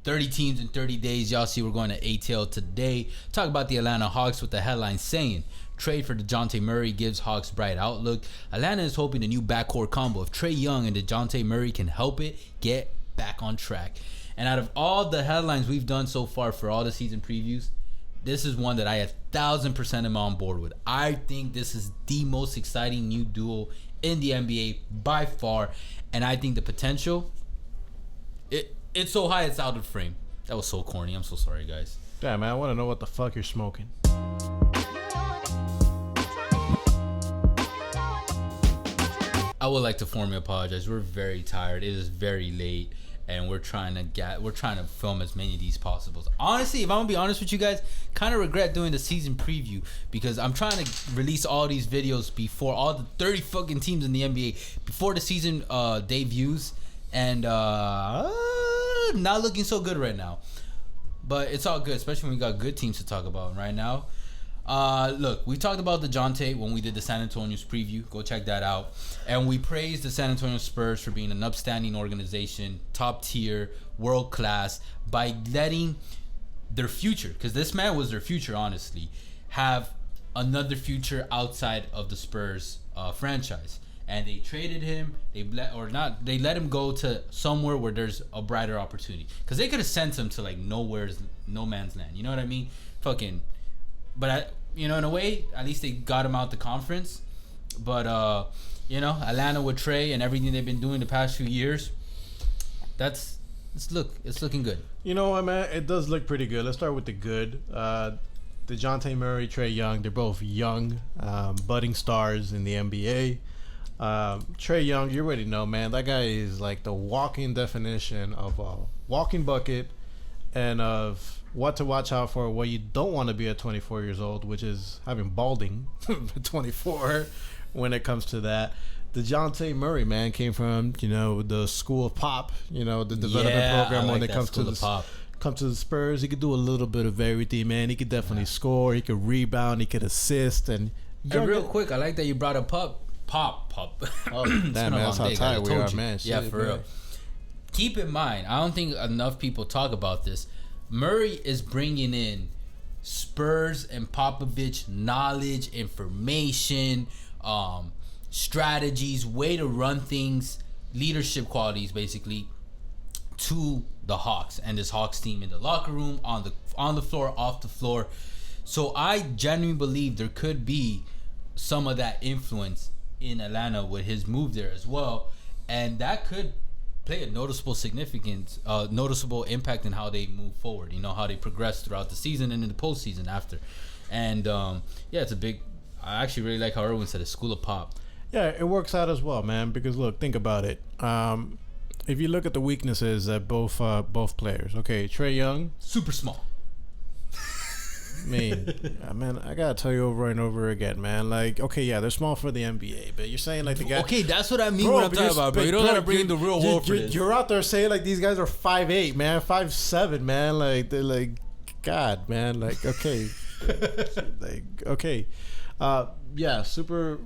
30 teams in 30 days. Y'all see we're going to ATL today. Talk about the Atlanta Hawks with the headline saying, trade for DeJounte Murray gives Hawks bright outlook. Atlanta is hoping the new backcourt combo of Trae Young and DeJounte Murray can help it get back on track. And out of all the headlines we've done so far for all the season previews, this is one that I 1,000% am on board with. I think this is the most exciting new duo in the NBA by far. And I think the potential, it's so high it's out of frame. That was so corny. I'm so sorry, guys. Damn, man, I want to know what the fuck you're smoking. I would like to formally apologize. We're very tired. It is very late, and we're trying to film as many of these possibles. Honestly, if I'm gonna be honest with you guys, kind of regret doing the season preview because I'm trying to release all these videos before all the 30 fucking teams in the NBA before the season debuts, and not looking so good right now. But it's all good, especially when we got good teams to talk about right now. Look, we talked about DeJounte when we did the San Antonio's preview. Go check that out. And we praised the San Antonio Spurs for being an upstanding organization, top tier, world class, by letting their future, because this man was their future, honestly, have another future outside of the Spurs franchise. And they traded him. They let him go to somewhere where there's a brighter opportunity. Because they could have sent him to like no man's land. You know what I mean? But in a way, at least they got him out the conference. But Atlanta with Trae and everything they've been doing the past few years, it's looking good. You know what, man? It does look pretty good. Let's start with the good. DeJounte Murray, Trae Young, they're both young, budding stars in the NBA. Trae Young, you already know, man. That guy is like the walking definition of a walking bucket and of what to watch out for, what you don't want to be at 24 years old, which is having balding at 24 when it comes to that. DeJounte Murray, man, came from, the school of pop, the development program when it comes to the Spurs. He could do a little bit of everything, man. He could definitely score. He could rebound. He could assist. And real quick, I like that you brought up pop. Oh, damn, man, that's how tired we are, man. Yeah, for real. Keep in mind, I don't think enough people talk about this. Murray is bringing in Spurs and Popovich knowledge, information, strategies, way to run things, leadership qualities, basically, to the Hawks and this Hawks team in the locker room, on the floor, off the floor. So I genuinely believe there could be some of that influence in Atlanta with his move there as well, and that could play a noticeable impact in how they move forward. How they progress throughout the season and in the postseason after. And it's a big. I actually really like how Erwin said it. School of pop. Yeah, it works out as well, man. Because look, think about it. If you look at the weaknesses at both players, okay, Trae Young, super small. Man, I gotta tell you over and over again, man. Like, okay, yeah, they're small for the NBA, but you're saying like the guy. Okay, that's what I mean when I'm talking about, bro. You don't gotta bring in the real world for this. You're out there saying like these guys are 5'8", man, 5'7", man. Like they're like, God, man. Like, okay, super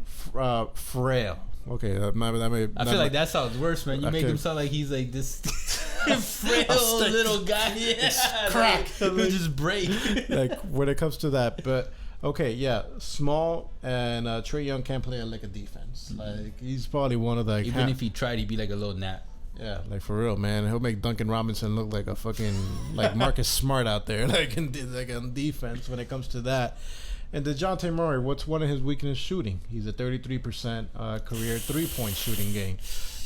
frail. Okay, that may. I feel like that sounds worse, man. You make him sound like he's like this frail little guy. Yeah, crack. He'll just break. Like when it comes to that, but okay, yeah, small and Trae Young can't play like a defense. Like he's probably one of the even if he tried, he'd be like a little gnat. Yeah, like for real, man. He'll make Duncan Robinson look like a fucking like Marcus Smart out there, like on defense when it comes to that. And DeJounte Murray, what's one of his weaknesses? Shooting. He's a 33% career 3-point shooting game.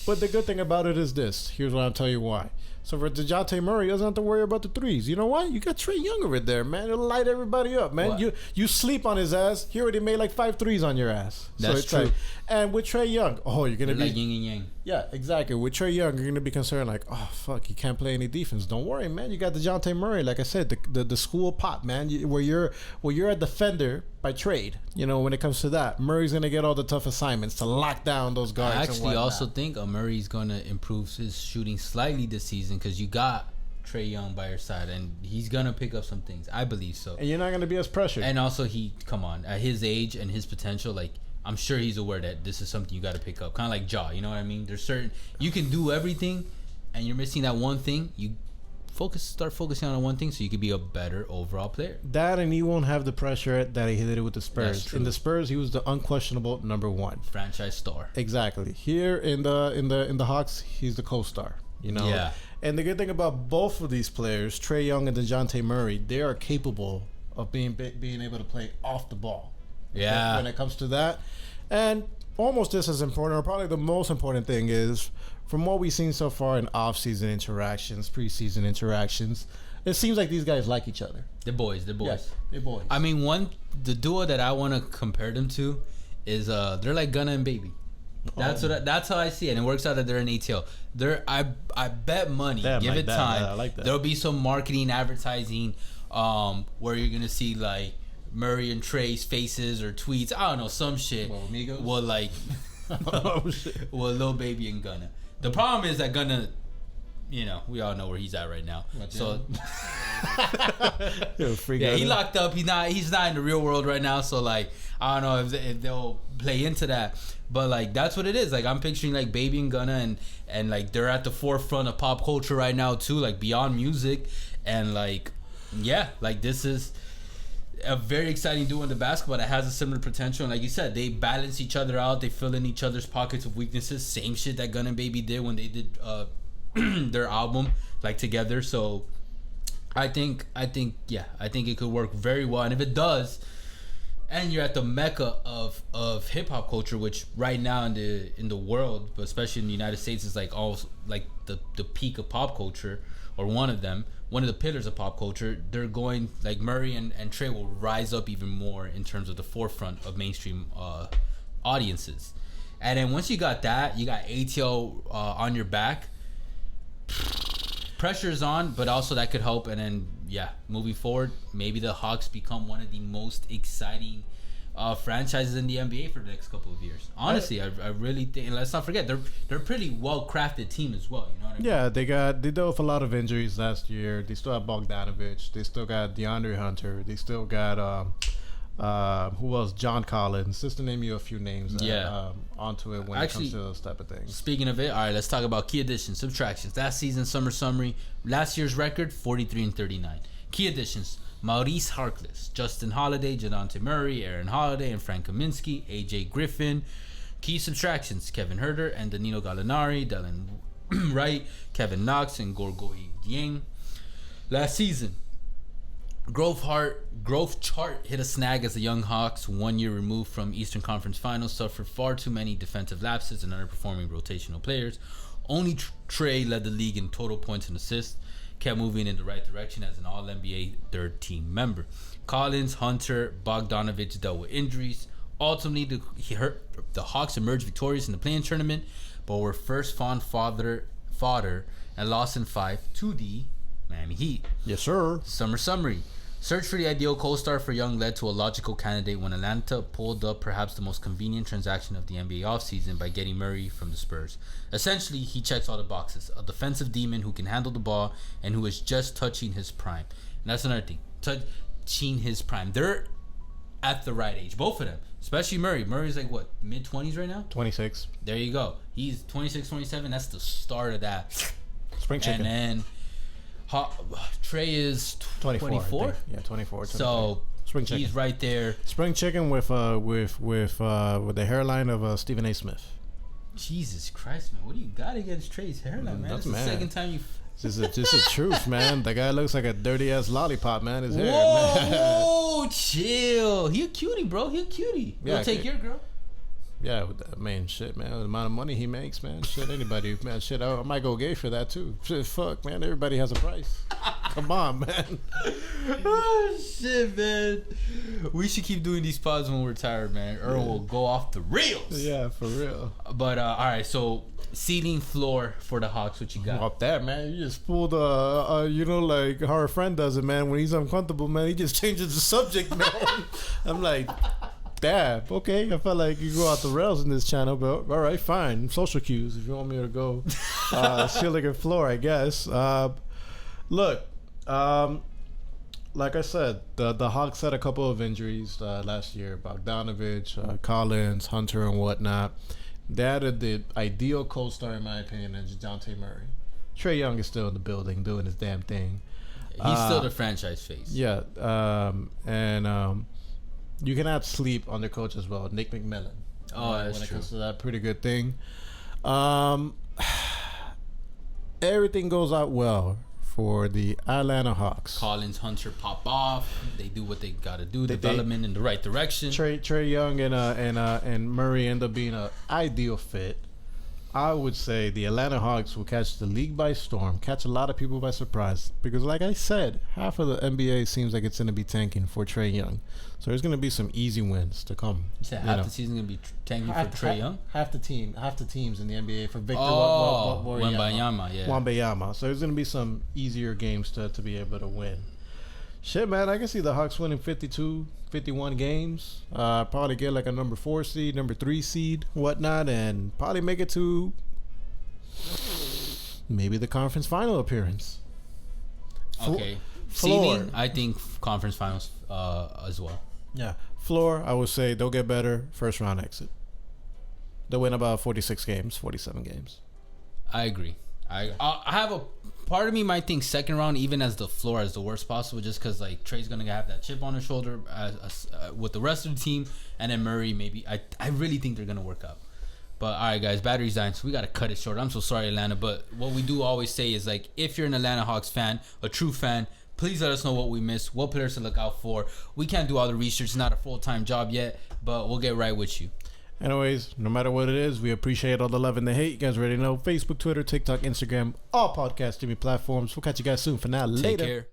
But the good thing about it is this. Here's what I'll tell you why. So for DeJounte Murray, he doesn't have to worry about the threes. You know what? You got Trae Young over there, man. It'll light everybody up, man. What? You sleep on his ass. He already made like 5 threes on your ass. That's true. Like, and with Trae Young, you're gonna be like yin and yang. Yeah, exactly. With Trae Young, you're gonna be concerned like, oh fuck, he can't play any defense. Don't worry, man. You got DeJounte Murray, like I said, the school pop, man. Where you're a defender by trade. When it comes to that, Murray's gonna get all the tough assignments to lock down those guards. I actually also think Murray's gonna improve his shooting slightly this season because you got Trae Young by your side, and he's gonna pick up some things. I believe so. And you're not gonna be as pressured. And also, at his age and his potential, like I'm sure he's aware that this is something you got to pick up. Kind of like Ja, you know what I mean? There's certain you can do everything, and you're missing that one thing. You start focusing on one thing so you could be a better overall player. That, and he won't have the pressure that he did it with the Spurs. In the Spurs, he was the unquestionable number one franchise star. Exactly. Here in the Hawks, he's the co-star. You know. Yeah. And the good thing about both of these players, Trae Young and DeJounte Murray, they are capable of being able to play off the ball. Yeah. When it comes to that, and almost just as important, or probably the most important thing is, from what we've seen so far in off-season interactions, preseason interactions, it seems like these guys like each other. They're boys. Yes, they're boys. I mean, the duo that I want to compare them to is they're like Gunna and Baby. That's how I see it, and it works out that they're in ATL. I bet money, give it time. I like that. There'll be some marketing, advertising, where you're gonna see like Murray and Trae's faces or tweets. I don't know, some shit. Well, Amigos? Well, like, Oh, shit. well, Lil Baby and Gunna. The problem is that Gunna, you know, we all know where he's at right now. So yeah, he locked up. He's not in the real world right now. So like, I don't know if they'll play into that. But like, that's what it is. Like, I'm picturing like Baby and Gunna, and like they're at the forefront of pop culture right now too, like beyond music, and like, yeah, like this is a very exciting duo in the basketball that has a similar potential. And like you said, they balance each other out. They fill in each other's pockets of weaknesses. Same shit that Gunna and Baby did when they did their album like together. So I think it could work very well. And if it does, and you're at the mecca of hip hop culture, which right now in the world, but especially in the United States, is like all like the peak of pop culture, or one of the pillars of pop culture. They're going like Murray and Trae will rise up even more in terms of the forefront of mainstream audiences. And then once you got that, you got ATL on your back. Pressure's on, but also that could help. And then moving forward, maybe the Hawks become one of the most exciting franchises in the NBA for the next couple of years. Honestly, I really think, and let's not forget, they're a pretty well crafted team as well. You know what I mean? Yeah, they dealt with a lot of injuries last year. They still have Bogdanovich. They still got DeAndre Hunter. They still got who else? John Collins. Just to name you a few names. Onto it when it comes to those type of things. Speaking of it, all right, let's talk about key additions, subtractions. Last season, summer summary. Last year's record, 43-39. Key additions: Maurice Harkless, Justin Holiday, Dejounte Murray, Aaron Holiday, and Frank Kaminsky, AJ Griffin. Key subtractions: Kevin Huerter and Danilo Gallinari, Dylan Wright, Kevin Knox, and Gorgui Dieng. Last season, growth chart hit a snag as the Young Hawks, 1 year removed from Eastern Conference Finals, suffered far too many defensive lapses and underperforming rotational players. Only Trae led the league in total points and assists, kept moving in the right direction as an All-NBA third-team member. Collins, Hunter, Bogdanovich dealt with injuries. Ultimately, the Hawks emerged victorious in the play-in tournament, but were first found fodder and lost in 5 to the Miami Heat. Yes, sir. Summer summary. Search for the ideal co-star for Young led to a logical candidate when Atlanta pulled up perhaps the most convenient transaction of the NBA offseason by getting Murray from the Spurs. Essentially, he checks all the boxes. A defensive demon who can handle the ball and who is just touching his prime. And that's another thing. Touching his prime. They're at the right age. Both of them. Especially Murray. Murray's like, what, mid-20s right now? 26. There you go. He's 26, 27. That's the start of that. Spring chicken. And then Trae is 24. Yeah, 24. So spring chicken. He's right there. Spring chicken with the hairline of Stephen A. Smith. Jesus Christ, man! What do you got against Trae's hairline, man? That's the second time you. Just the truth, man. The guy looks like a dirty ass lollipop, man. His hair, man. Whoa, chill. He a cutie, bro. He a cutie. He'll take your girl. Yeah, man, shit, man. The amount of money he makes, man. Shit, anybody, man. Shit, I might go gay for that too. Shit, fuck, man. Everybody has a price. Come on, man. Oh, shit, man. We should keep doing these pods when we're tired, man. Earl will go off the rails. Yeah, for real. But all right, so ceiling floor for the Hawks. What you got? Up there, man. You just pulled you know, like how our friend does it, man. When he's uncomfortable, man, he just changes the subject, man. I'm like, damn, okay. I felt like you go out the rails in this channel, but all right, fine. Social cues if you want me to go ceiling and floor, I guess. Look, like I said, the Hawks had a couple of injuries last year. Bogdanovich, Collins, Hunter, and whatnot. They added the ideal co-star, in my opinion, is DeJounte Murray. Trae Young is still in the building doing his damn thing. He's still the franchise face. Yeah, and you cannot sleep on their coach as well, Nick McMillan. Oh, that's when it true. comes to that, pretty good thing. Everything goes out well for the Atlanta Hawks. Collins, Hunter pop off. They do what they got to do. Development in the right direction. Trae Young and Murray end up being an ideal fit. I would say the Atlanta Hawks will catch the league by storm, catch a lot of people by surprise. Because like I said, half of the NBA seems like it's going to be tanking for Trae Young. So there's going to be some easy wins to come. You said half the season going to be tanking for Trae Young? Half the teams in the NBA for Victor Wembanyama, yeah. Wembanyama. So there's going to be some easier games to be able to win. Shit, man, I can see the Hawks winning 52, 51 games. Probably get like a number 4 seed, number 3 seed, whatnot, and probably make it to maybe the conference final appearance. Okay. Floor. Seeding, I think conference finals as well. Yeah. Floor, I would say they'll get better. First round exit. They'll win about 46 games, 47 games. I agree. I have a part of me might think second round, even as the floor, as the worst possible, just because like Trae's gonna have that chip on his shoulder with the rest of the team, and then Murray maybe. I really think they're gonna work out. But all right, guys, battery's dying, so we gotta cut it short. I'm so sorry, Atlanta, but what we do always say is like, if you're an Atlanta Hawks fan, a true fan, please let us know what we missed, what players to look out for. We can't do all the research; it's not a full-time job yet, but we'll get right with you. Anyways, no matter what it is, we appreciate all the love and the hate. You guys already know. Facebook, Twitter, TikTok, Instagram, all podcast streaming platforms. We'll catch you guys soon. For now, later. Take care.